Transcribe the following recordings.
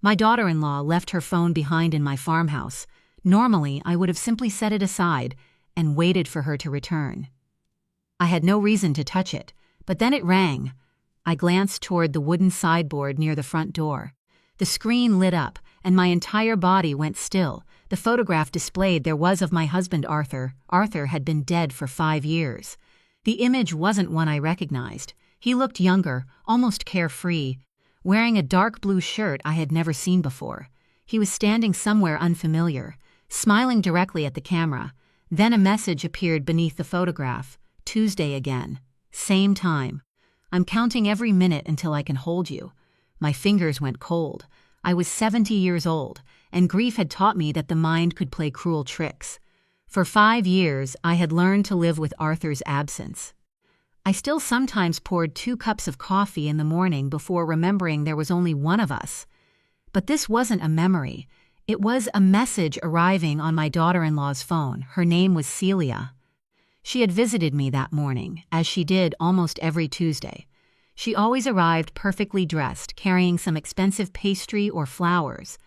My daughter-in-law left her phone behind in my farmhouse. Normally, I would have simply set it aside and waited for her to return. I had no reason to touch it, but then it rang. I glanced toward the wooden sideboard near the front door. The screen lit up, and my entire body went still. The photograph displayed there was of my husband Arthur. Arthur had been dead for 5 years. The image wasn't one I recognized. He looked younger, almost carefree, wearing a dark blue shirt I had never seen before. He was standing somewhere unfamiliar, smiling directly at the camera. Then a message appeared beneath the photograph. Tuesday again. Same time. I'm counting every minute until I can hold you. My fingers went cold. I was 70 years old, and grief had taught me that the mind could play cruel tricks. For 5 years, I had learned to live with Arthur's absence. I still sometimes poured 2 cups of coffee in the morning before remembering there was only one of us. But this wasn't a memory. It was a message arriving on my daughter-in-law's phone. Her name was Celia. She had visited me that morning, as she did almost every Tuesday. She always arrived perfectly dressed, carrying some expensive pastry or flowers,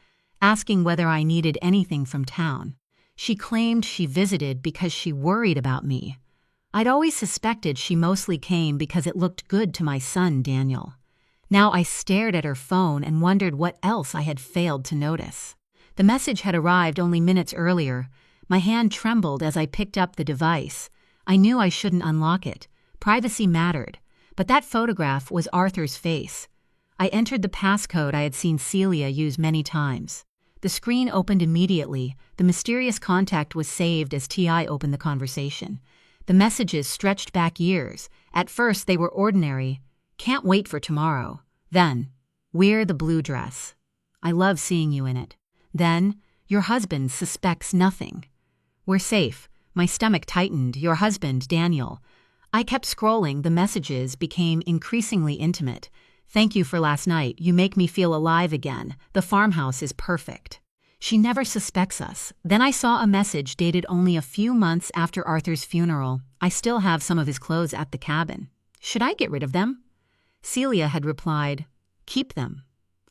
asking whether I needed anything from town. She claimed she visited because she worried about me. I'd always suspected she mostly came because it looked good to my son, Daniel. Now I stared at her phone and wondered what else I had failed to notice. The message had arrived only minutes earlier. My hand trembled as I picked up the device. I knew I shouldn't unlock it. Privacy mattered. But that photograph was Arthur's face. I entered the passcode I had seen Celia use many times. The screen opened immediately. The mysterious contact was saved as T.I. opened the conversation. The messages stretched back years. At first they were ordinary. Can't wait for tomorrow. Then, wear the blue dress. I love seeing you in it. Then, your husband suspects nothing. We're safe. My stomach tightened. Your husband, Daniel. I kept scrolling. The messages became increasingly intimate. Thank you for last night. You make me feel alive again. The farmhouse is perfect. She never suspects us. Then I saw a message dated only a few months after Arthur's funeral. I still have some of his clothes at the cabin. Should I get rid of them? Celia had replied, keep them.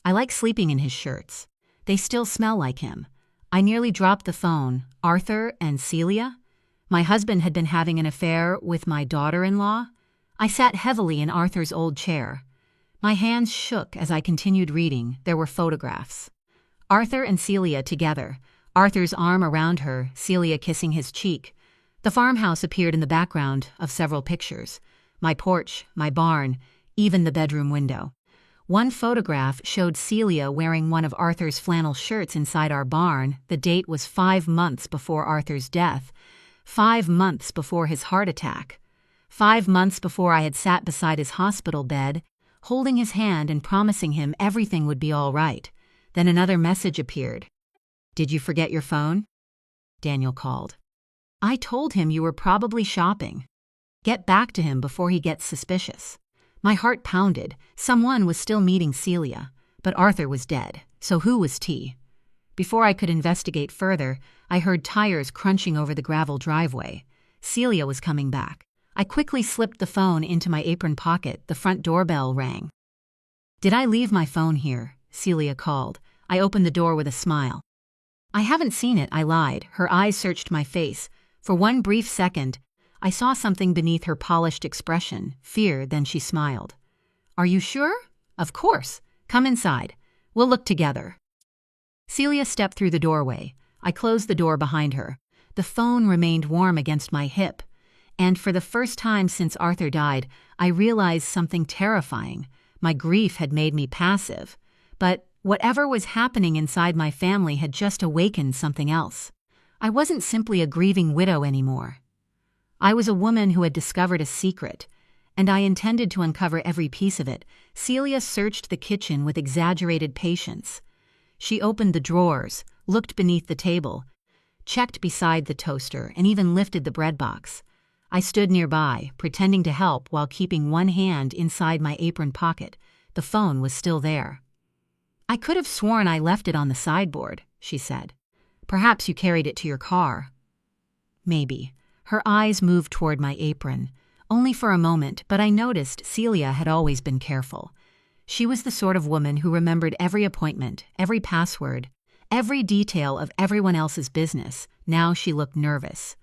I like sleeping in his shirts. They still smell like him. I nearly dropped the phone. Arthur and Celia? My husband had been having an affair with my daughter-in-law. I sat heavily in Arthur's old chair. My hands shook as I continued reading. There were photographs. Arthur and Celia together, Arthur's arm around her, Celia kissing his cheek. The farmhouse appeared in the background of several pictures. My porch, my barn, even the bedroom window. One photograph showed Celia wearing one of Arthur's flannel shirts inside our barn. The date was 5 months before Arthur's death. 5 months before his heart attack. 5 months before I had sat beside his hospital bed, holding his hand and promising him everything would be all right. Then another message appeared. Did you forget your phone? Daniel called. I told him you were probably shopping. Get back to him before he gets suspicious. My heart pounded. Someone was still meeting Celia, but Arthur was dead. So who was T? Before I could investigate further, I heard tires crunching over the gravel driveway. Celia was coming back. I quickly slipped the phone into my apron pocket. The front doorbell rang. Did I leave my phone here? Celia called. I opened the door with a smile. I haven't seen it, I lied. Her eyes searched my face. For one brief second, I saw something beneath her polished expression, fear, then she smiled. Are you sure? Of course. Come inside. We'll look together. Celia stepped through the doorway. I closed the door behind her. The phone remained warm against my hip. And for the first time since Arthur died, I realized something terrifying. My grief had made me passive. But whatever was happening inside my family had just awakened something else. I wasn't simply a grieving widow anymore. I was a woman who had discovered a secret, and I intended to uncover every piece of it. Celia searched the kitchen with exaggerated patience. She opened the drawers, looked beneath the table, checked beside the toaster, and even lifted the bread box. I stood nearby, pretending to help while keeping one hand inside my apron pocket. The phone was still there. I could have sworn I left it on the sideboard, she said. Perhaps you carried it to your car. Maybe. Her eyes moved toward my apron. Only for a moment, but I noticed Celia had always been careful. She was the sort of woman who remembered every appointment, every password, every detail of everyone else's business. Now she looked nervous.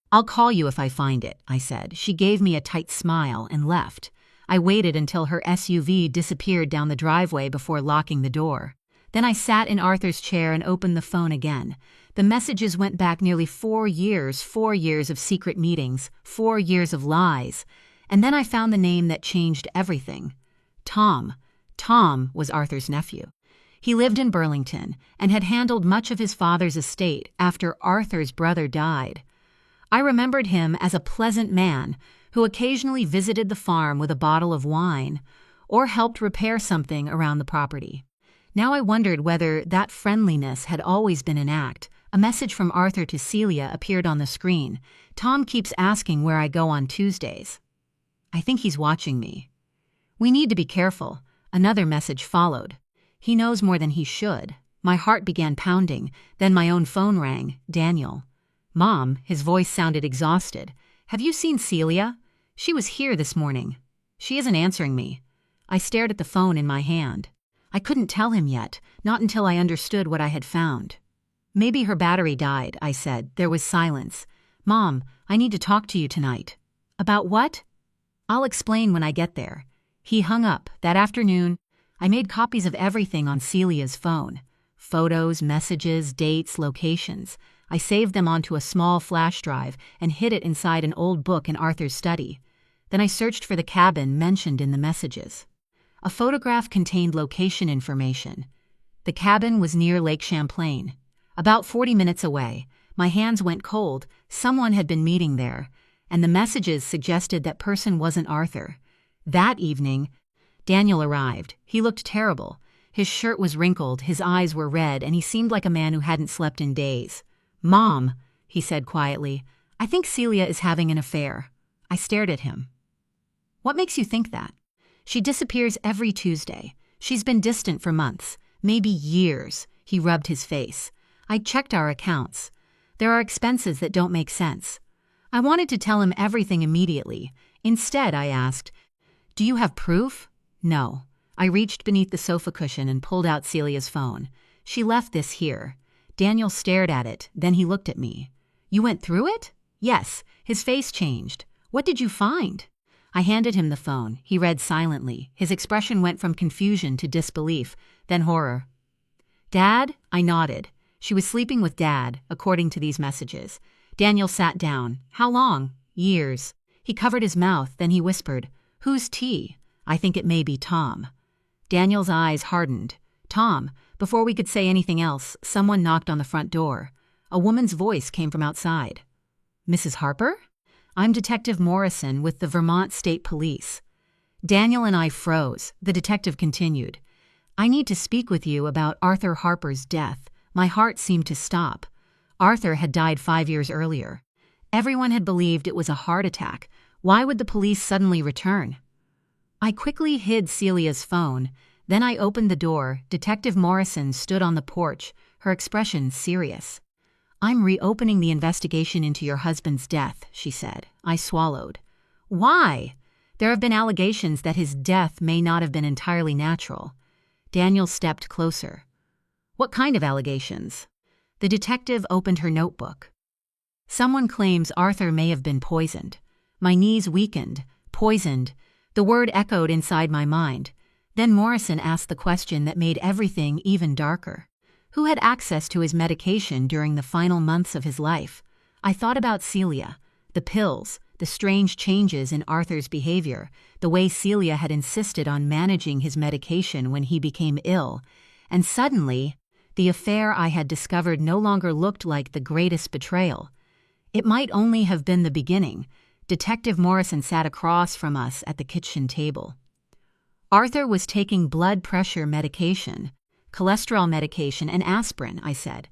"I'll call you if I find it," I said. She gave me a tight smile and left. I waited until her SUV disappeared down the driveway before locking the door. Then I sat in Arthur's chair and opened the phone again. The messages went back nearly 4 years, 4 years of secret meetings, 4 years of lies. And then I found the name that changed everything. Tom. Tom was Arthur's nephew. He lived in Burlington and had handled much of his father's estate after Arthur's brother died. I remembered him as a pleasant man who occasionally visited the farm with a bottle of wine or helped repair something around the property. Now I wondered whether that friendliness had always been an act. A message from Arthur to Celia appeared on the screen. "Tom keeps asking where I go on Tuesdays. I think he's watching me. We need to be careful." Another message followed. "He knows more than he should." My heart began pounding. Then my own phone rang. Daniel. "Mom," his voice sounded exhausted. "Have you seen Celia? She was here this morning. She isn't answering me." I stared at the phone in my hand. I couldn't tell him yet, not until I understood what I had found. "Maybe her battery died," I said. There was silence. "Mom, I need to talk to you tonight." "About what?" "I'll explain when I get there." He hung up. That afternoon, I made copies of everything on Celia's phone. Photos, messages, dates, locations. I saved them onto a small flash drive and hid it inside an old book in Arthur's study. Then I searched for the cabin mentioned in the messages. A photograph contained location information. The cabin was near Lake Champlain, about 40 minutes away. My hands went cold. Someone had been meeting there, and the messages suggested that person wasn't Arthur. That evening, Daniel arrived. He looked terrible. His shirt was wrinkled, his eyes were red, and he seemed like a man who hadn't slept in days. "Mom," he said quietly, "I think Celia is having an affair." I stared at him. "What makes you think that?" "She disappears every Tuesday. She's been distant for months, maybe years." He rubbed his face. "I checked our accounts. There are expenses that don't make sense." I wanted to tell him everything immediately. Instead, I asked, "Do you have proof?" "No." I reached beneath the sofa cushion and pulled out Celia's phone. "She left this here." Daniel stared at it, then he looked at me. "You went through it?" "Yes." His face changed. "What did you find?" I handed him the phone. He read silently. His expression went from confusion to disbelief, then horror. "Dad?" I nodded. She was sleeping with Dad, according to these messages. Daniel sat down. "How long?" "Years." He covered his mouth, then he whispered, "Who's T?" "I think it may be Tom." Daniel's eyes hardened. "Tom." Before we could say anything else, someone knocked on the front door. A woman's voice came from outside. "Mrs. Harper?" "I'm Detective Morrison with the Vermont State Police." Daniel and I froze. The detective continued. "I need to speak with you about Arthur Harper's death." My heart seemed to stop. Arthur had died 5 years earlier. Everyone had believed it was a heart attack. Why would the police suddenly return? I quickly hid Celia's phone. Then I opened the door. Detective Morrison stood on the porch, her expression serious. "I'm reopening the investigation into your husband's death," she said. I swallowed. "Why?" "There have been allegations that his death may not have been entirely natural." Daniel stepped closer. "What kind of allegations?" The detective opened her notebook. "Someone claims Arthur may have been poisoned." My knees weakened. Poisoned. The word echoed inside my mind. Then Morrison asked the question that made everything even darker. Who had access to his medication during the final months of his life? I thought about Celia, the pills, the strange changes in Arthur's behavior, the way Celia had insisted on managing his medication when he became ill, and suddenly, the affair I had discovered no longer looked like the greatest betrayal. It might only have been the beginning. Detective Morrison sat across from us at the kitchen table. "Arthur was taking blood pressure medication, cholesterol medication, and aspirin," I said.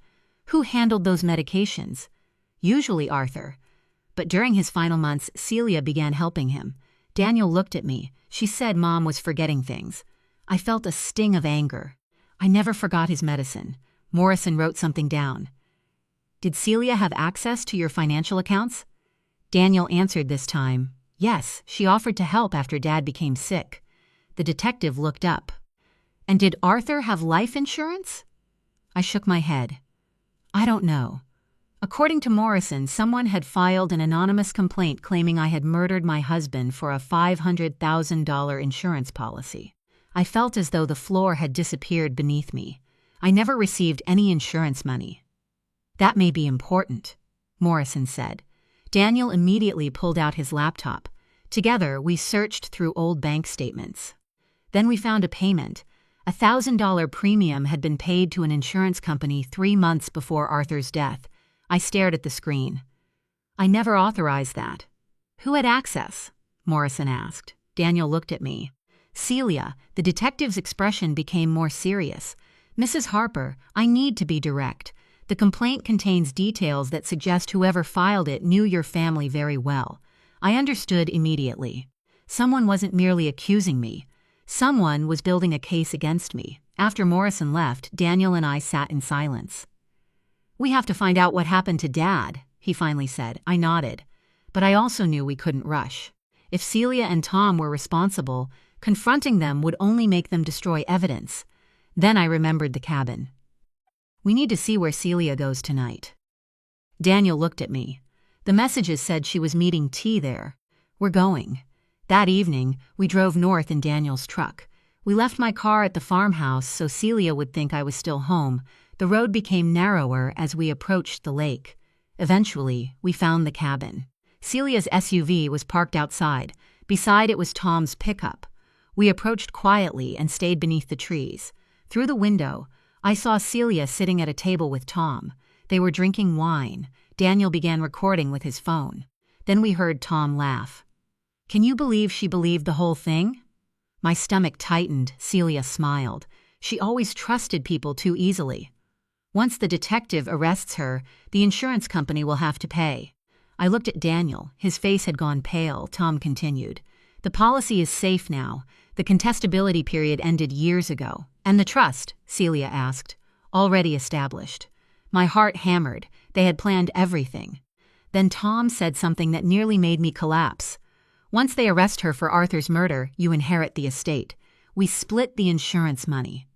"Who handled those medications?" "Usually Arthur. But during his final months, Celia began helping him." Daniel looked at me. She said Mom was forgetting things. I felt a sting of anger. I never forgot his medicine. Morrison wrote something down. "Did Celia have access to your financial accounts?" Daniel answered this time. "Yes, she offered to help after Dad became sick." The detective looked up. And did Arthur have life insurance? I shook my head. I don't know. According to Morrison, someone had filed an anonymous complaint claiming I had murdered my husband for a $500,000 insurance policy. I felt as though the floor had disappeared beneath me. I never received any insurance money. That may be important, Morrison said. Daniel immediately pulled out his laptop. Together, we searched through old bank statements. Then we found a payment. A $1,000 premium had been paid to an insurance company 3 months before Arthur's death. I stared at the screen. I never authorized that. Who had access? Morrison asked. Daniel looked at me. Celia, the detective's expression became more serious. Mrs. Harper, I need to be direct. The complaint contains details that suggest whoever filed it knew your family very well. I understood immediately. Someone wasn't merely accusing me. Someone was building a case against me. After Morrison left, Daniel and I sat in silence. We have to find out what happened to Dad, he finally said. I nodded. But I also knew we couldn't rush. If Celia and Tom were responsible, confronting them would only make them destroy evidence. Then I remembered the cabin. We need to see where Celia goes tonight. Daniel looked at me. The messages said she was meeting T there. We're going. That evening, we drove north in Daniel's truck. We left my car at the farmhouse so Celia would think I was still home. The road became narrower as we approached the lake. Eventually, we found the cabin. Celia's SUV was parked outside. Beside it was Tom's pickup. We approached quietly and stayed beneath the trees. Through the window, I saw Celia sitting at a table with Tom. They were drinking wine. Daniel began recording with his phone. Then we heard Tom laugh. Can you believe she believed the whole thing? My stomach tightened. Celia smiled. She always trusted people too easily. Once the detective arrests her, the insurance company will have to pay. I looked at Daniel. His face had gone pale. Tom continued. The policy is safe now. The contestability period ended years ago. And the trust, Celia asked, already established. My heart hammered. They had planned everything. Then Tom said something that nearly made me collapse. Once they arrest her for Arthur's murder, you inherit the estate. We split the insurance money.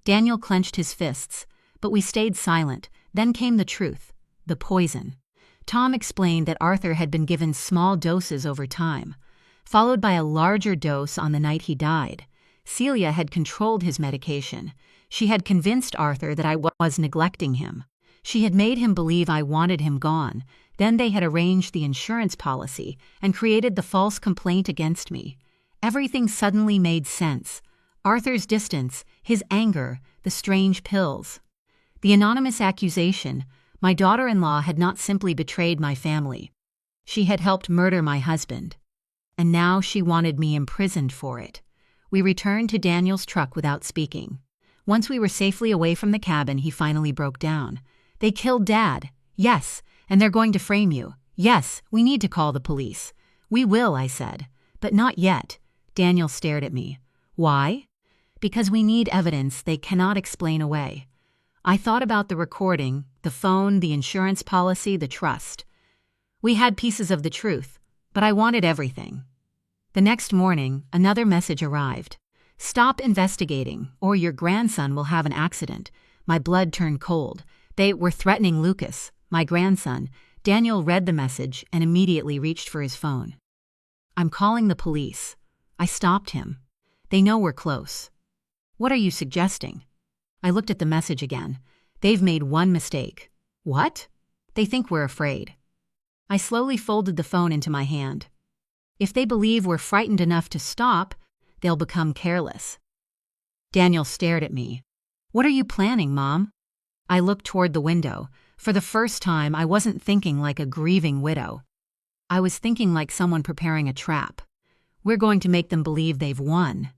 Daniel clenched his fists. But we stayed silent. Then came the truth, the poison. Tom explained that Arthur had been given small doses over time, followed by a larger dose on the night he died. Celia had controlled his medication. She had convinced Arthur that I was neglecting him. She had made him believe I wanted him gone. Then they had arranged the insurance policy and created the false complaint against me. Everything suddenly made sense. Arthur's distance, his anger, the strange pills. The anonymous accusation, my daughter-in-law had not simply betrayed my family. She had helped murder my husband. And now she wanted me imprisoned for it. We returned to Daniel's truck without speaking. Once we were safely away from the cabin, he finally broke down. They killed Dad. Yes, and they're going to frame you. Yes, we need to call the police. We will, I said. But not yet. Daniel stared at me. Why? Because we need evidence they cannot explain away. I thought about the recording, the phone, the insurance policy, the trust. We had pieces of the truth, but I wanted everything. The next morning, another message arrived. Stop investigating, or your grandson will have an accident. My blood turned cold. They were threatening Lucas, my grandson. Daniel read the message and immediately reached for his phone. I'm calling the police. I stopped him. They know we're close. What are you suggesting? I looked at the message again. They've made one mistake. What? They think we're afraid. I slowly folded the phone into my hand. If they believe we're frightened enough to stop, they'll become careless. Daniel stared at me. What are you planning, Mom? I looked toward the window. For the first time, I wasn't thinking like a grieving widow. I was thinking like someone preparing a trap. We're going to make them believe they've won.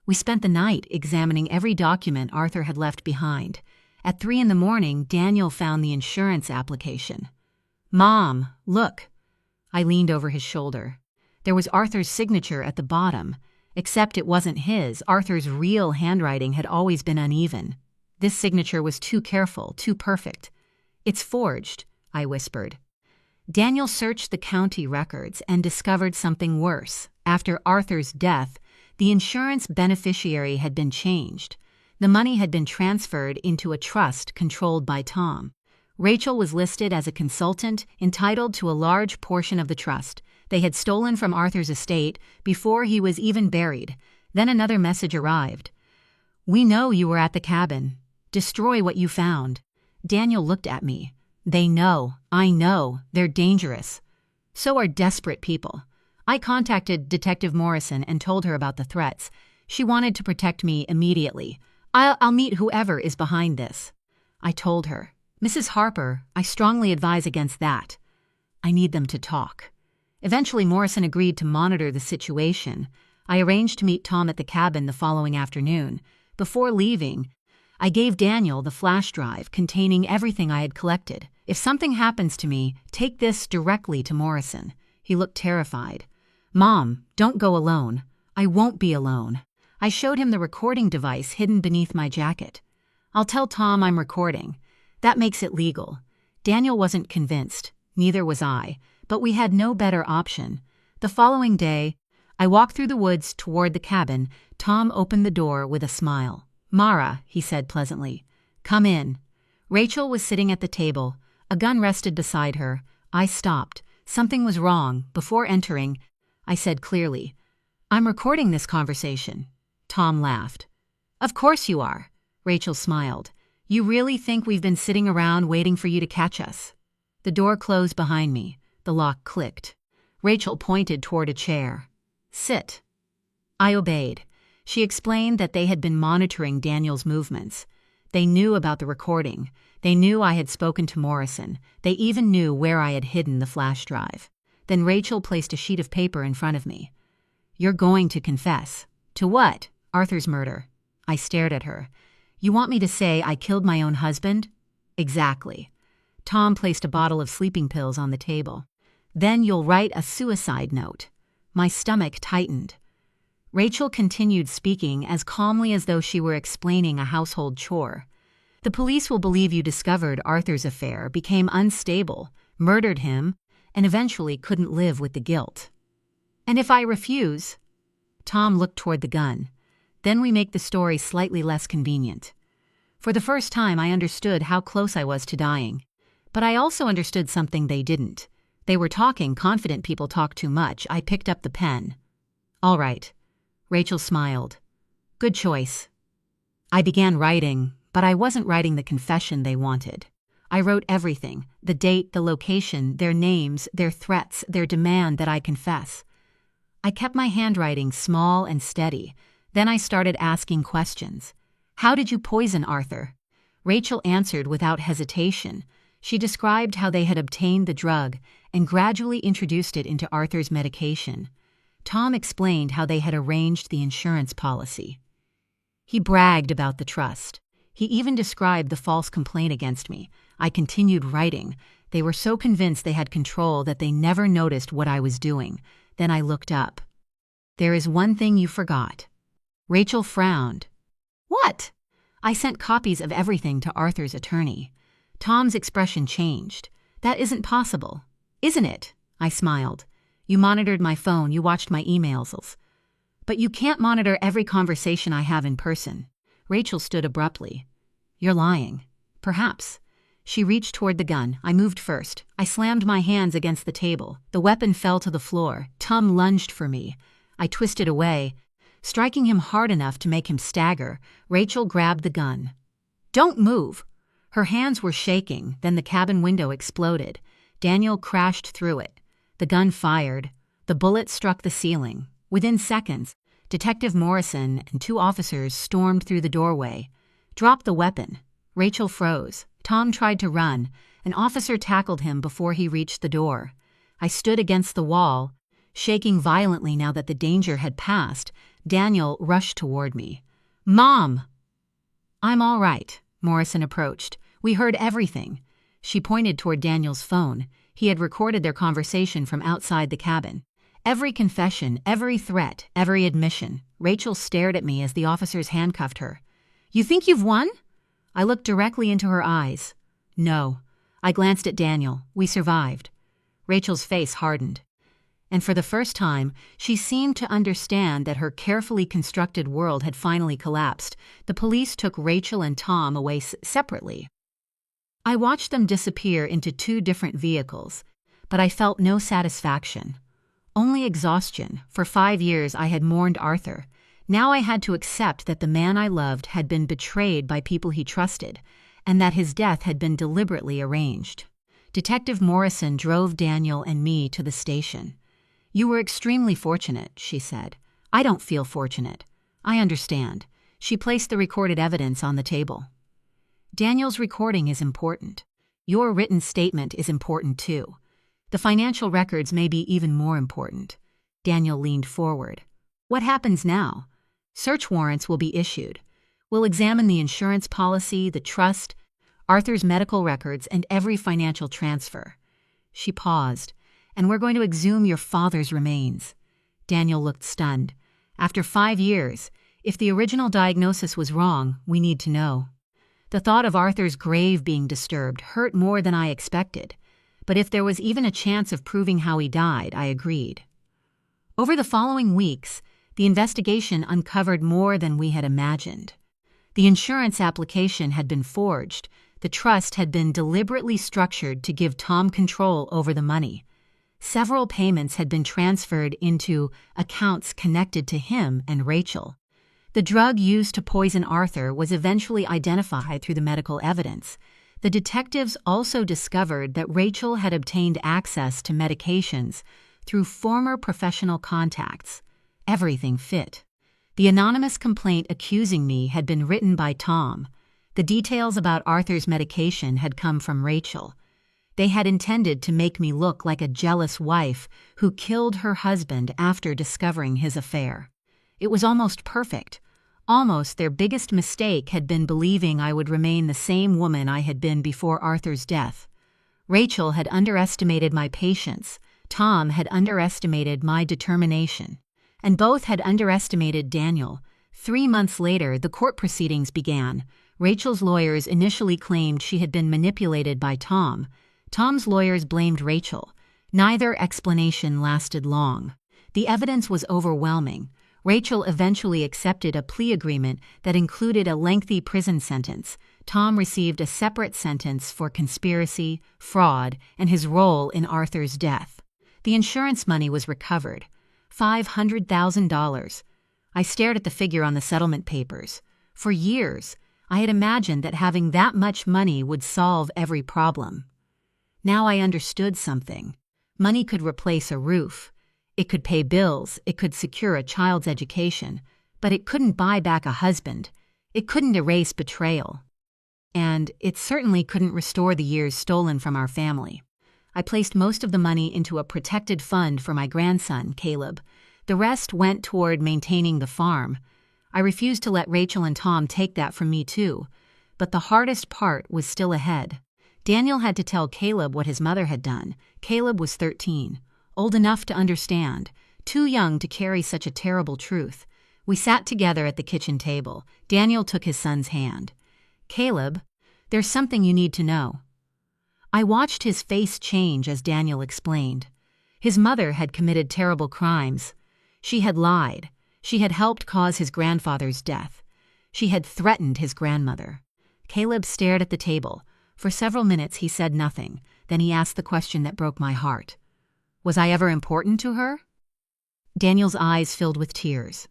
We spent the night examining every document Arthur had left behind. At 3 a.m, Daniel found the insurance application. Mom, look. I leaned over his shoulder. There was Arthur's signature at the bottom. Except it wasn't his. Arthur's real handwriting had always been uneven. This signature was too careful, too perfect. It's forged, I whispered. Daniel searched the county records and discovered something worse. After Arthur's death, the insurance beneficiary had been changed. The money had been transferred into a trust controlled by Tom. Rachel was listed as a consultant entitled to a large portion of the trust. They had stolen from Arthur's estate before he was even buried. Then another message arrived. "We know you were at the cabin. Destroy what you found." Daniel looked at me. "They know. I know. They're dangerous. So are desperate people." I contacted Detective Morrison and told her about the threats. She wanted to protect me immediately. I'll meet whoever is behind this." I told her. "Mrs. Harper, I strongly advise against that. I need them to talk." Eventually, Morrison agreed to monitor the situation. I arranged to meet Tom at the cabin the following afternoon. Before leaving, I gave Daniel the flash drive containing everything I had collected. "If something happens to me, take this directly to Morrison." He looked terrified. "Mom, don't go alone." "I won't be alone." I showed him the recording device hidden beneath my jacket. "I'll tell Tom I'm recording. That makes it legal." Daniel wasn't convinced, neither was I, but we had no better option. The following day, I walked through the woods toward the cabin. Tom opened the door with a smile. "Mara," he said pleasantly, "come in." Rachel was sitting at the table. A gun rested beside her. I stopped. Something was wrong. Before entering, I said clearly, "I'm recording this conversation." Tom laughed. "Of course you are." Rachel smiled. "You really think we've been sitting around waiting for you to catch us?" The door closed behind me. The lock clicked. Rachel pointed toward a chair. "Sit." I obeyed. She explained that they had been monitoring Daniel's movements. They knew about the recording. They knew I had spoken to Morrison. They even knew where I had hidden the flash drive. Then Rachel placed a sheet of paper in front of me. "You're going to confess." "To what?" "Arthur's murder." I stared at her. "You want me to say I killed my own husband?" "Exactly." Tom placed a bottle of sleeping pills on the table. "Then you'll write a suicide note." My stomach tightened. Rachel continued speaking as calmly as though she were explaining a household chore. "The police will believe you discovered Arthur's affair, became unstable, murdered him, and eventually couldn't live with the guilt." "And if I refuse?" Tom looked toward the gun. "Then we make the story slightly less convenient." For the first time, I understood how close I was to dying. But I also understood something they didn't. They were talking. Confident people talk too much. I picked up the pen. "All right." Rachel smiled. "Good choice." I began writing, but I wasn't writing the confession they wanted. I wrote everything: the date, the location, their names, their threats, their demand that I confess. I kept my handwriting small and steady. Then I started asking questions. "How did you poison Arthur?" Rachel answered without hesitation. She described how they had obtained the drug and gradually introduced it into Arthur's medication. Tom explained how they had arranged the insurance policy. He bragged about the trust. He even described the false complaint against me. I continued writing. They were so convinced they had control that they never noticed what I was doing. Then I looked up. "There is one thing you forgot." Rachel frowned. "What?" "I sent copies of everything to Arthur's attorney." Tom's expression changed. "That isn't possible." "Isn't it?" I smiled. "You monitored my phone, you watched my emails. But you can't monitor every conversation I have in person." Rachel stood abruptly. "You're lying." "Perhaps." She reached toward the gun. I moved first. I slammed my hands against the table. The weapon fell to the floor. Tom lunged for me. I twisted away, striking him hard enough to make him stagger. Rachel grabbed the gun. "Don't move." Her hands were shaking. Then the cabin window exploded. Daniel crashed through it. The gun fired. The bullet struck the ceiling. Within seconds, Detective Morrison and 2 officers stormed through the doorway. "Drop the weapon." Rachel froze. Tom tried to run. An officer tackled him before he reached the door. I stood against the wall, shaking violently now that the danger had passed. Daniel rushed toward me. "Mom!" "I'm all right." Morrison approached. "We heard everything." She pointed toward Daniel's phone. He had recorded their conversation from outside the cabin. Every confession, every threat, every admission. Rachel stared at me as the officers handcuffed her. "You think you've won?" I looked directly into her eyes. "No." I glanced at Daniel. "We survived." Rachel's face hardened. and for the first time, she seemed to understand that her carefully constructed world had finally collapsed. The police took Rachel and Tom away separately. I watched them disappear into 2 different vehicles, but I felt no satisfaction. Only exhaustion. For 5 years I had mourned Arthur. Now I had to accept that the man I loved had been betrayed by people he trusted, and that his death had been deliberately arranged. Detective Morrison drove Daniel and me to the station. "You were extremely fortunate," she said. "I don't feel fortunate." "I understand." She placed the recorded evidence on the table. "Daniel's recording is important. Your written statement is important too. The financial records may be even more important." Daniel leaned forward. "What happens now?" "Search warrants will be issued. We'll examine the insurance policy, the trust, Arthur's medical records, and every financial transfer." She paused. "And we're going to exhume your father's remains." Daniel looked stunned. "After 5 years, if the original diagnosis was wrong, we need to know." The thought of Arthur's grave being disturbed hurt more than I expected, but if there was even a chance of proving how he died, I agreed. Over the following weeks, the investigation uncovered more than we had imagined. The insurance application had been forged. The trust had been deliberately structured to give Tom control over the money. Several payments had been transferred into accounts connected to him and Rachel. The drug used to poison Arthur was eventually identified through the medical evidence. The detectives also discovered that Rachel had obtained access to medications through former professional contacts. Everything fit. The anonymous complaint accusing me had been written by Tom. The details about Arthur's medication had come from Rachel. They had intended to make me look like a jealous wife who killed her husband after discovering his affair. It was almost perfect. Almost their biggest mistake had been believing I would remain the same woman I had been before Arthur's death. Rachel had underestimated my patience. Tom had underestimated my determination. And both had underestimated Daniel. 3 months later, the court proceedings began. Rachel's lawyers initially claimed she had been manipulated by Tom. Tom's lawyers blamed Rachel. Neither explanation lasted long. The evidence was overwhelming. Rachel eventually accepted a plea agreement that included a lengthy prison sentence. Tom received a separate sentence for conspiracy, fraud, and his role in Arthur's death. The insurance money was recovered. $500,000. I stared at the figure on the settlement papers. For years, I had imagined that having that much money would solve every problem. Now I understood something. Money could replace a roof. It could pay bills. It could secure a child's education. But it couldn't buy back a husband. It couldn't erase betrayal. And it certainly couldn't restore the years stolen from our family. I placed most of the money into a protected fund for my grandson, Caleb. The rest went toward maintaining the farm. I refused to let Rachel and Tom take that from me too. But the hardest part was still ahead. Daniel had to tell Caleb what his mother had done. Caleb was 13, old enough to understand, too young to carry such a terrible truth. We sat together at the kitchen table. Daniel took his son's hand. "Caleb, there's something you need to know." I watched his face change as Daniel explained. His mother had committed terrible crimes. She had lied. She had helped cause his grandfather's death. She had threatened his grandmother. Caleb stared at the table. For several minutes he said nothing. Then he asked the question that broke my heart. "Was I ever important to her?" Daniel's eyes filled with tears.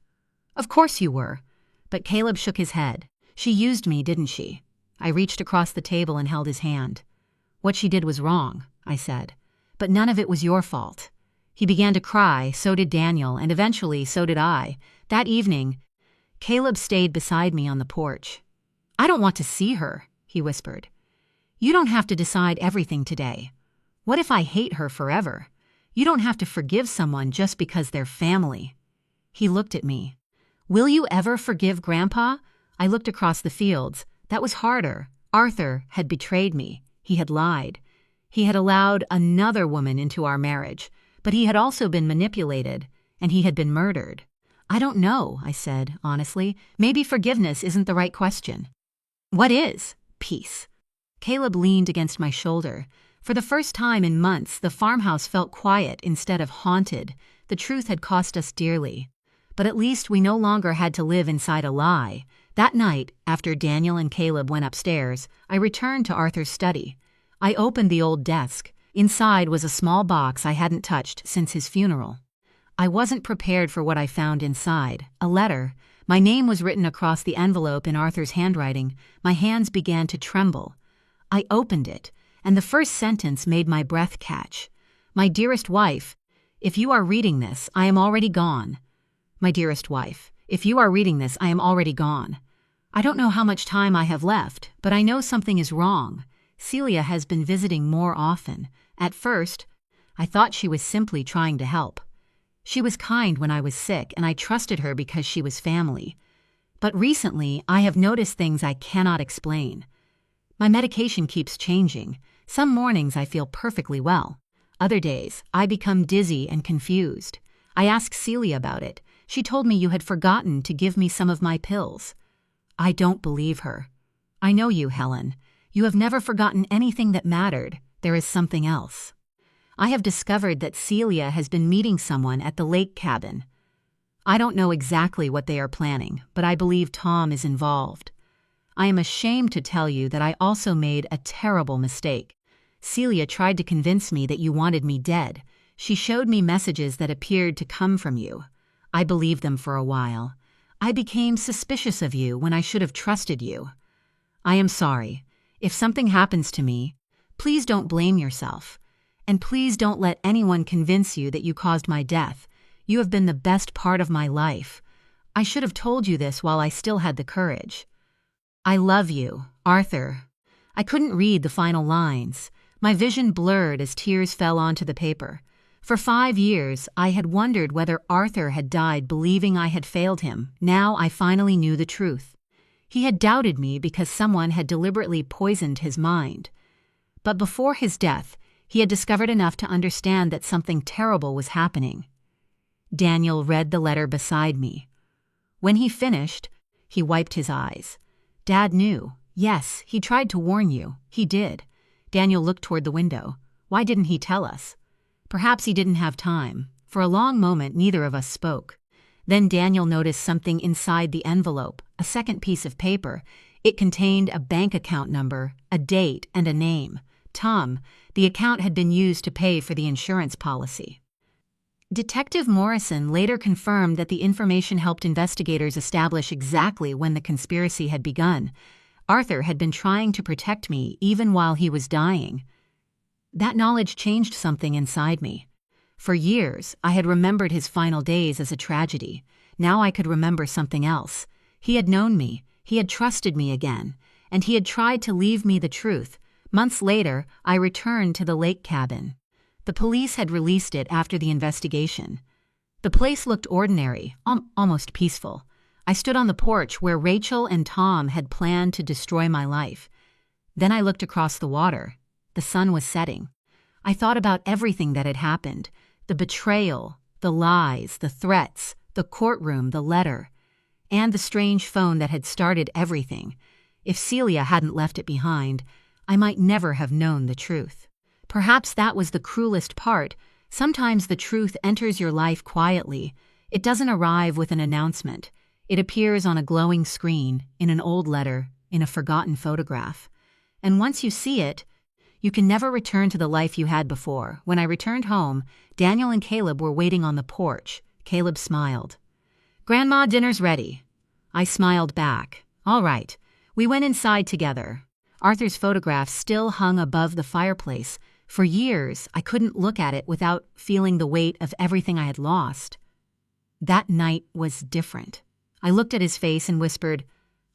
"Of course you were." But Caleb shook his head. "She used me, didn't she?" I reached across the table and held his hand. "What she did was wrong," I said. "But none of it was your fault." He began to cry, so did Daniel, and eventually so did I. That evening, Caleb stayed beside me on the porch. "I don't want to see her," he whispered. "You don't have to decide everything today. What if I hate her forever? You don't have to forgive someone just because they're family." He looked at me. "Will you ever forgive Grandpa?" I looked across the fields. That was harder. Arthur had betrayed me. He had lied. He had allowed another woman into our marriage, but he had also been manipulated, and he had been murdered. "I don't know," I said, honestly. "Maybe forgiveness isn't the right question." "What is?" "Peace." Caleb leaned against my shoulder. For the first time in months, the farmhouse felt quiet instead of haunted. The truth had cost us dearly. But at least we no longer had to live inside a lie. That night, after Daniel and Caleb went upstairs, I returned to Arthur's study. I opened the old desk. Inside was a small box I hadn't touched since his funeral. I wasn't prepared for what I found inside. A letter. My name was written across the envelope in Arthur's handwriting. My hands began to tremble. I opened it, and the first sentence made my breath catch. My dearest wife, if you are reading this, I am already gone. My dearest wife, if you are reading this, I am already gone. I don't know how much time I have left, but I know something is wrong. Celia has been visiting more often. At first, I thought she was simply trying to help. She was kind when I was sick, and I trusted her because she was family. But recently, I have noticed things I cannot explain. My medication keeps changing. Some mornings I feel perfectly well. Other days, I become dizzy and confused. I asked Celia about it. She told me you had forgotten to give me some of my pills. I don't believe her. I know you, Helen. You have never forgotten anything that mattered. There is something else. I have discovered that Celia has been meeting someone at the lake cabin. I don't know exactly what they are planning, but I believe Tom is involved. I am ashamed to tell you that I also made a terrible mistake. Celia tried to convince me that you wanted me dead. She showed me messages that appeared to come from you. I believed them for a while. I became suspicious of you when I should have trusted you. I am sorry. If something happens to me, please don't blame yourself. And please don't let anyone convince you that you caused my death. You have been the best part of my life. I should have told you this while I still had the courage. I love you, Arthur. I couldn't read the final lines. My vision blurred as tears fell onto the paper. For 5 years, I had wondered whether Arthur had died believing I had failed him. Now I finally knew the truth. He had doubted me because someone had deliberately poisoned his mind. But before his death, he had discovered enough to understand that something terrible was happening. Daniel read the letter beside me. When he finished, he wiped his eyes. Dad knew. Yes, he tried to warn you. He did. Daniel looked toward the window. Why didn't he tell us? Perhaps he didn't have time. For a long moment, neither of us spoke. Then Daniel noticed something inside the envelope, a second piece of paper. It contained a bank account number, a date, and a name. Tom. The account had been used to pay for the insurance policy. Detective Morrison later confirmed that the information helped investigators establish exactly when the conspiracy had begun. Arthur had been trying to protect me even while he was dying. That knowledge changed something inside me. For years, I had remembered his final days as a tragedy. Now I could remember something else. He had known me, he had trusted me again, and he had tried to leave me the truth. Months later, I returned to the lake cabin. The police had released it after the investigation. The place looked ordinary, almost peaceful. I stood on the porch where Rachel and Tom had planned to destroy my life. Then I looked across the water. The sun was setting. I thought about everything that had happened. The betrayal, the lies, the threats, the courtroom, the letter, and the strange phone that had started everything. If Celia hadn't left it behind, I might never have known the truth. Perhaps that was the cruelest part. Sometimes the truth enters your life quietly. It doesn't arrive with an announcement. It appears on a glowing screen, in an old letter, in a forgotten photograph. And once you see it, you can never return to the life you had before. When I returned home, Daniel and Caleb were waiting on the porch. Caleb smiled. "Grandma, dinner's ready." I smiled back. "All right." We went inside together. Arthur's photograph still hung above the fireplace. For years, I couldn't look at it without feeling the weight of everything I had lost. That night was different. I looked at his face and whispered,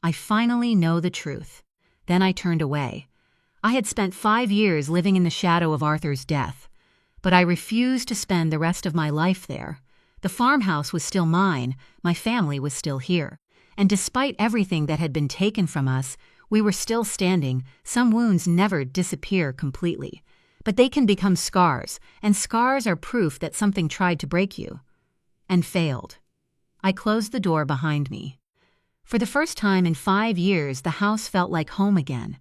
"I finally know the truth." Then I turned away. I had spent 5 years living in the shadow of Arthur's death, but I refused to spend the rest of my life there. The farmhouse was still mine, my family was still here, and despite everything that had been taken from us, we were still standing. Some wounds never disappear completely, but they can become scars, and scars are proof that something tried to break you, and failed. I closed the door behind me. For the first time in 5 years, the house felt like home again.